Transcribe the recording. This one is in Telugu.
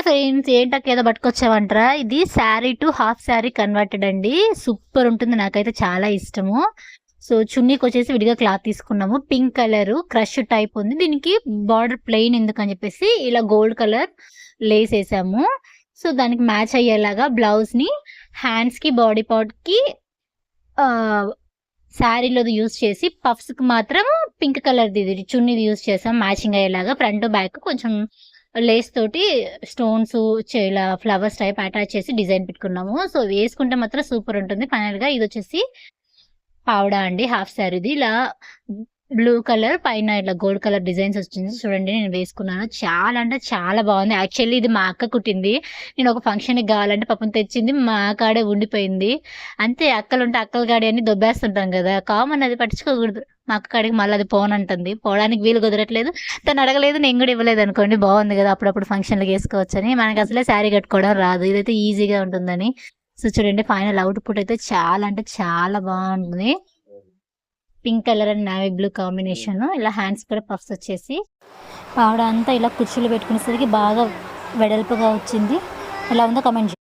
ఫ్రెండ్స్ ఏంటక్క ఏదో పట్టుకొచ్చావంటారా? ఇది sari to half sari converted అండి. సూపర్ ఉంటుంది, నాకైతే చాలా ఇష్టము. సో చున్నీకి వచ్చేసి విడిగా క్లాత్ తీసుకున్నాము. పింక్ కలర్ క్రష్ టైప్ ఉంది. దీనికి బార్డర్ ప్లెయిన్ ఎందుకని చెప్పేసి ఇలా గోల్డ్ కలర్ లేస్ వేసాము. సో దానికి మ్యాచ్ అయ్యేలాగా బ్లౌజ్ ని హ్యాండ్స్ కి బాడీ పార్ట్ కి శారీలో యూజ్ చేసి పఫ్స్ కి మాత్రం పింక్ కలర్ చున్నీది యూజ్ చేసాం మ్యాచింగ్ అయ్యేలాగా. ఫ్రంట్ బ్యాక్ కొంచెం లేస్ తోటి స్టోన్స్ ఇలా ఫ్లవర్స్ టైప్ అటాచ్ చేసి డిజైన్ పెట్టుకున్నాము. సో వేసుకుంటే మాత్రం సూపర్ ఉంటుంది. ఫైనల్ గా ఇది వచ్చేసి పావడా అండి, హాఫ్ శారీది. ఇలా బ్లూ కలర్ పైన ఇట్లా గోల్డ్ కలర్ డిజైన్స్ వచ్చింది చూడండి. నేను వేసుకున్నాను, చాలా అంటే చాలా బాగుంది. యాక్చువల్లీ ఇది మా అక్క కుట్టింది. నేను ఒక ఫంక్షన్కి కావాలంటే పాపం తెచ్చింది, మా కాడే ఉండిపోయింది. అంతే, అక్కలు ఉంటే అక్కల కాడే అని దొబ్బేస్తుంటాం కదా, కామన్, అది పట్టించుకోకూడదు. మా అక్క కాడికి మళ్ళీ అది పోనంటుంది, పోవడానికి వీలు కుదరట్లేదు. తను అడగలేదు, నేను కూడా ఇవ్వలేదు అనుకోండి. బాగుంది కదా అప్పుడప్పుడు ఫంక్షన్లకు వేసుకోవచ్చని. మనకి అసలే శారీ కట్టుకోవడం రాదు, ఇదైతే ఈజీగా ఉంటుందని. సో చూడండి ఫైనల్ అవుట్పుట్ అయితే చాలా అంటే చాలా బాగుంటుంది. Pink colour and navy blue combination. ఇలా హ్యాండ్స్ కూడా పఫ్స్ వచ్చేసి పావడ అంతా ఇలా కుర్చీలు పెట్టుకునేసరికి బాగా వెడల్పుగా వచ్చింది. ఎలా ఉందో కమెంట్